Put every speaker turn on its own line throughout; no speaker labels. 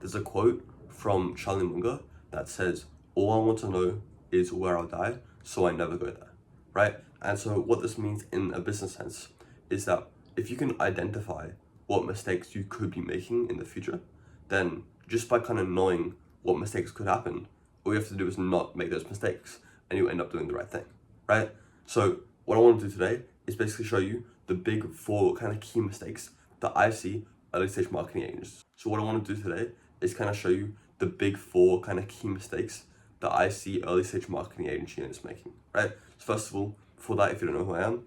there's a quote from Charlie Munger that says, "All I want to know is where I'll die, so I never go there," right? And so what this means in a business sense is that if you can identify what mistakes you could be making in the future, then just by kind of knowing what mistakes could happen, all you have to do is not make those mistakes and you end up doing the right thing, right? So what I want to do today is basically show you the big 4 kind of key mistakes that I see early stage marketing agents. So what I want to do today is kind of show you the big 4 kind of key mistakes that I see early stage marketing agency units making, right? So first of all, before that, if you don't know who I am,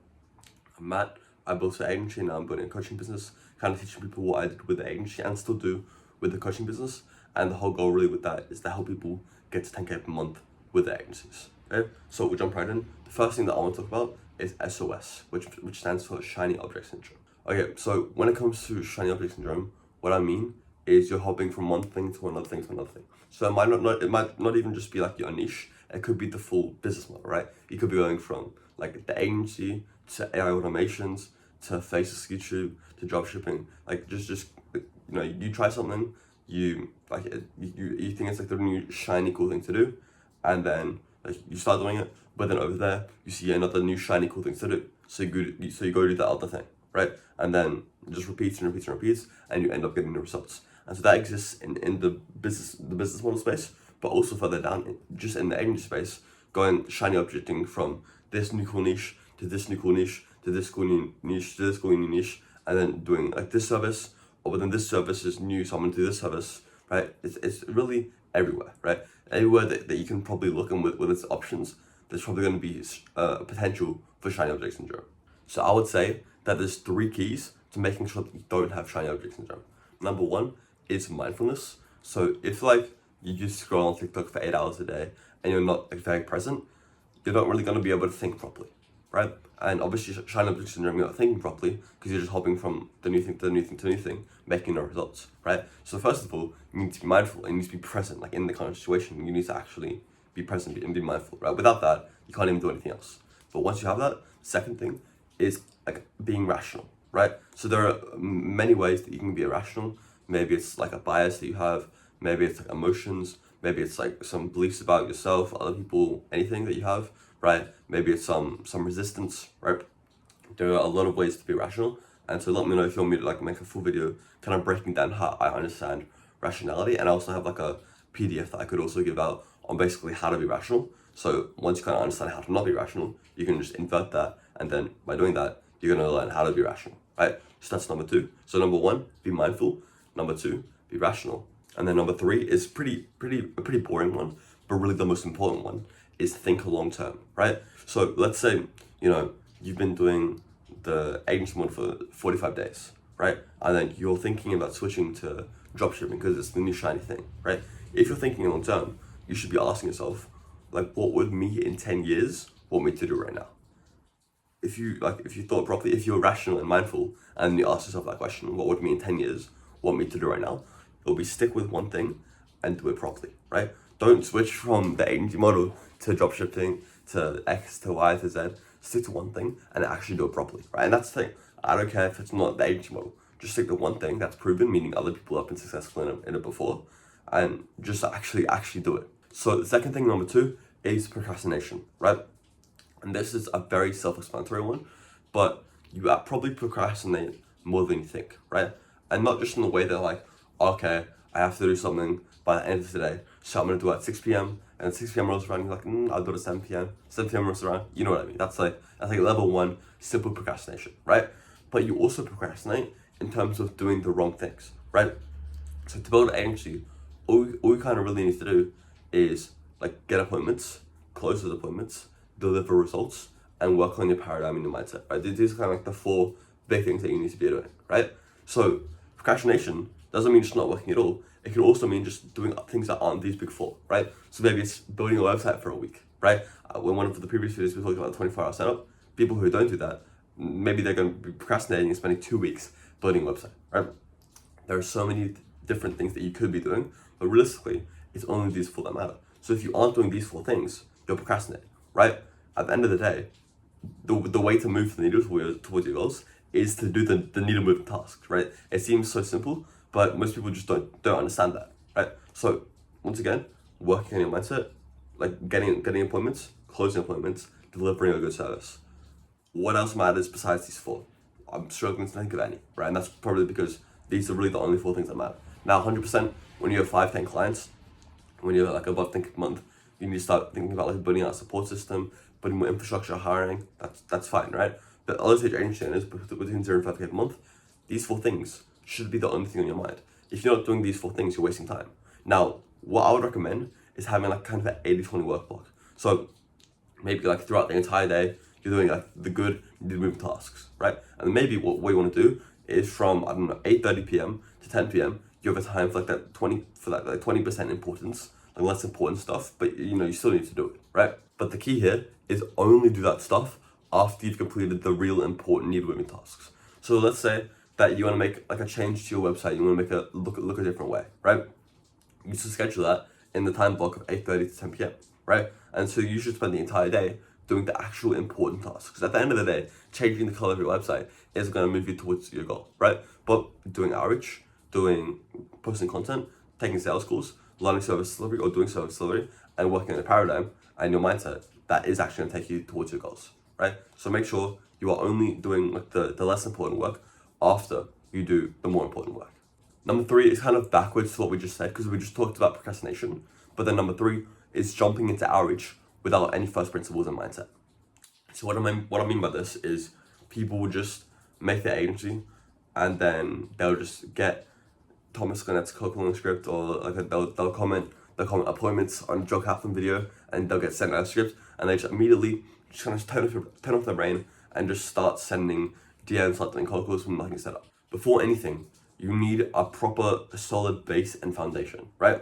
I'm Matt. I built an agency and now I'm building a coaching business, kind of teaching people what I did with the agency and still do with the coaching business. And the whole goal really with that is to help people get to 10K per month with their agencies. Okay? So we'll jump right in. The first thing that I want to talk about is SOS, which stands for Shiny Object Syndrome. Okay, so when it comes to Shiny Object Syndrome, what I mean is you're hopping from one thing to another thing to another thing. So it might not even just be like your niche. It could be the full business model, right? You could be going from like the agency to AI automations to Facebook, YouTube to dropshipping. Like just you try something, you think it's like the new shiny cool thing to do, and then like you start doing it, but then over there you see another new shiny cool thing to do. So you go do that other thing, right? And then just repeats and repeats and repeats, and you end up getting the results. And so that exists in the business model space, but also further down, just in the agency space, going shiny objecting from this new cool niche to this new cool niche to this cool new niche to this cool new niche, and then doing like this service, or then this service is new, so I'm gonna do this service, right? It's really everywhere, right? Everywhere that you can probably look, and with its options, there's probably gonna be potential for shiny object syndrome. So I would say that there's 3 keys to making sure that you don't have shiny object syndrome. Number 1 is mindfulness. So if like you just scroll on TikTok for 8 hours a day and you're not like very present, you're not really gonna be able to think properly, right? And obviously shiny object syndrome, you're not thinking properly because you're just hopping from the new thing to the new thing to the new thing, making no results, right? So first of all, you need to be mindful and you need to be present, like in the kind of situation, you need to actually be present and be mindful, right? Without that, you can't even do anything else. But once you have that, second thing is like being rational, right? So there are many ways that you can be irrational. Maybe it's like a bias that you have, maybe it's like emotions, maybe it's like some beliefs about yourself, other people, anything that you have, right? Maybe it's some resistance, right? There are a lot of ways to be rational, and so let me know if you want me to like make a full video kind of breaking down how I understand rationality. And I also have like a PDF that I could also give out on basically how to be rational. So once you kind of understand how to not be rational, you can just invert that, and then by doing that, you're gonna learn how to be rational, right? So that's number 2. So number 1, be mindful. Number 2, be rational. And then number 3 is a pretty boring one, but really the most important one is think long term, right? So let's say, you've been doing the agency model for 45 days, right? And then you're thinking about switching to dropshipping because it's the new shiny thing, right? If you're thinking long term, you should be asking yourself, like, what would me in 10 years want me to do right now? If you thought properly, if you're rational and mindful, and you ask yourself that question, what would me in 10 years want me to do right now? It'll be stick with one thing and do it properly, right? Don't switch from the agency model to dropshipping to X to Y to Z. Stick to one thing and actually do it properly, right? And that's the thing. I don't care if it's not the agency model. Just stick to one thing that's proven, meaning other people have been successful in it before, and just actually do it. So the second thing, number 2, is procrastination, right? And this is a very self-explanatory one, but you probably procrastinate more than you think, right? And not just in the way that like, okay, I have to do something by the end of today, so I'm gonna do it at 6 p.m. and 6 p.m. rolls around, you're like, I'll do it at 7 p.m. 7 p.m. rolls around, you know what I mean? That's like level 1 simple procrastination, right? But you also procrastinate in terms of doing the wrong things, right? So to build an agency, all we kind of really need to do is like get appointments, close those appointments, deliver results, and work on your paradigm and your mindset, right? These are kind of like the 4 big things that you need to be doing, right? So procrastination doesn't mean just not working at all. It can also mean just doing things that aren't these big 4, right? So maybe it's building a website for a week, right? When one of the previous videos we talked about the 24-hour setup, people who don't do that, maybe they're going to be procrastinating and spending 2 weeks building a website, right? There are so many different things that you could be doing, but realistically, it's only these 4 that matter. So if you aren't doing these 4 things, you're procrastinating, right? At the end of the day, the way to move the needle towards your goals is to do the needle moving tasks, right? It seems so simple, but most people just don't understand that, right? So once again, working on your mindset, like getting appointments, closing appointments, delivering a good service. What else matters besides these four? I'm struggling to think of any, right? And that's probably because these are really the only four things that matter. Now, 100%, when you have 5, 10 clients, when you're like above think a month, you need to start thinking about like building out a support system, building more infrastructure, hiring. That's fine, right? But early stage agency owners between 0 and 5K per month, these four things should be the only thing on your mind. If you're not doing these four things, you're wasting time. Now, what I would recommend is having like kind of an 80-20 work block. So maybe like throughout the entire day, you're doing like the good moving tasks, right? And maybe what you want to do is from, I don't know, 8:30 p.m. to 10 p.m. you have a time for like that 20% importance, like less important stuff, but you still need to do it, right? But the key here is only do that stuff after you've completed the real important needle moving tasks. So let's say that you want to make like a change to your website, you want to make it look a different way, right? You should schedule that in the time block of 8:30 to 10 p.m., right? And so you should spend the entire day doing the actual important tasks. Because at the end of the day, changing the color of your website is going to move you towards your goal, right? But doing outreach, posting content, taking sales calls, learning service delivery or doing service delivery, and working in a paradigm and your mindset, that is actually going to take you towards your goals, right? So make sure you are only doing like the less important work after you do the more important work. Number 3 is kind of backwards to what we just said because we just talked about procrastination. But then number 3 is jumping into outreach without any first principles and mindset. So what I mean by this is people will just make their agency and then they'll just get Thomas Garnett's cold-calling script, or like they'll comment appointments on Joe Kaplan video, and they'll get sent out a script, and they just immediately just kind of turn off their brain and just start sending DMs, like doing cold calls from nothing set up. Before anything, you need a proper solid base and foundation, right?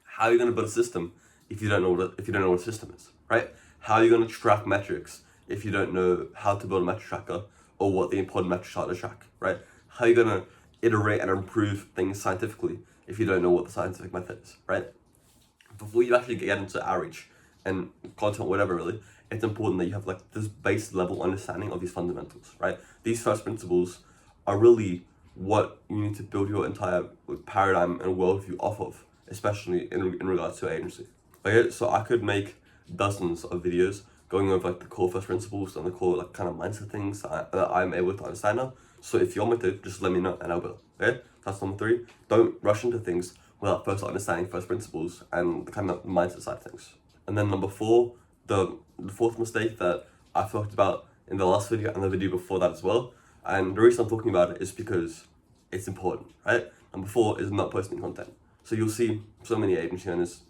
How are you going to build a system if you don't know what a system is, right? How are you going to track metrics if you don't know how to build a metric tracker or what the important metrics are to track, right? How are you going to iterate and improve things scientifically if you don't know what the scientific method is, right? Before you actually get into outreach and content, whatever really, it's important that you have like this base level understanding of these fundamentals, right? These first principles are really what you need to build your entire paradigm and worldview off of, especially in regards to agency. Okay, so I could make dozens of videos going over like the core first principles and the core like kind of mindset things that I'm able to understand now. So if you want me to, just let me know and I will. Okay, that's number 3. Don't rush into things without first understanding first principles and the kind of mindset side of things. And then number 4, the fourth mistake that I talked about in the last video and the video before that as well. And the reason I'm talking about it is because it's important, right? Number 4 is not posting content. So you'll see so many agency owners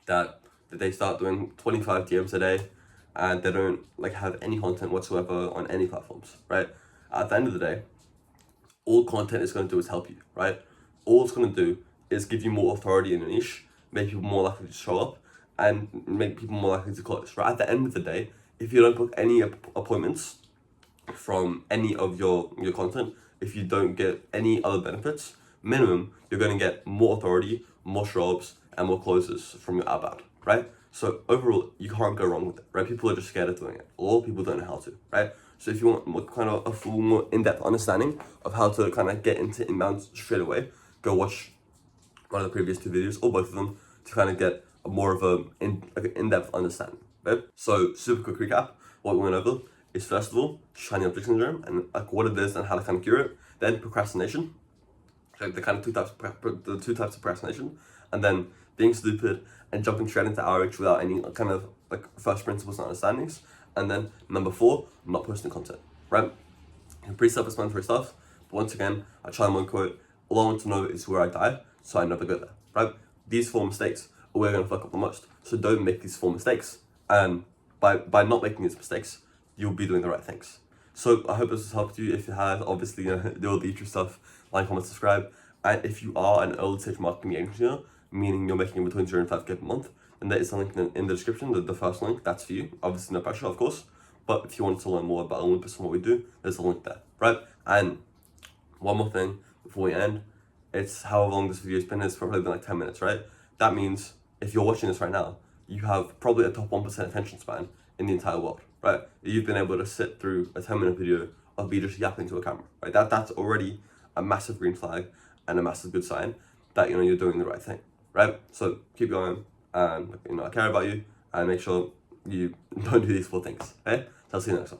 that they start doing 25 DMs a day and they don't like have any content whatsoever on any platforms, right? At the end of the day, all content is going to do is help you, right? All it's going to do is give you more authority in your niche, make people more likely to show up, and make people more likely to close, right? At the end of the day, if you don't book any appointments from any of your content, if you don't get any other benefits, minimum, you're going to get more authority, more show-ups, and more closes from your outbound, right? So overall, you can't go wrong with it, right? People are just scared of doing it. A lot of people don't know how to, right? So if you want more, kind of a full, more in-depth understanding of how to kind of get into inbound straight away, go watch one of the previous 2 videos or both of them to kind of get a more of an in-depth understanding, right? So super quick recap, what we went over is first of all, shiny object syndrome and like what it is and how to kind of cure it. Then procrastination, like the kind of 2 types of procrastination, and then being stupid and jumping straight into outreach without any kind of like first principles and understandings. And then number 4, not posting content, right? Pretty self-explanatory stuff, but once again, I try and one quote, all I want to know is where I die, so I never go there, right? These 4 mistakes are where you're gonna fuck up the most, so don't make these 4 mistakes. And by not making these mistakes, you'll be doing the right things. So I hope this has helped you. If it has, obviously, do all the usual stuff, like, comment, subscribe. And if you are an early stage marketing agency, meaning you're making between 0 and 5K per month, and there is a link in the description, the first link, that's for you. Obviously, no pressure, of course. But if you want to learn more about Olympus and what we do, there's a link there, right? And one more thing before we end, it's however long this video's been, it's probably been like 10 minutes, right? That means if you're watching this right now, you have probably a top 1% attention span in the entire world, right? You've been able to sit through a 10-minute video of me just yapping to a camera, right? That's already a massive green flag and a massive good sign. that you're doing the right thing, right? So keep going, and I care about you, and make sure you don't do these 4 things. Okay, so I'll see you next time.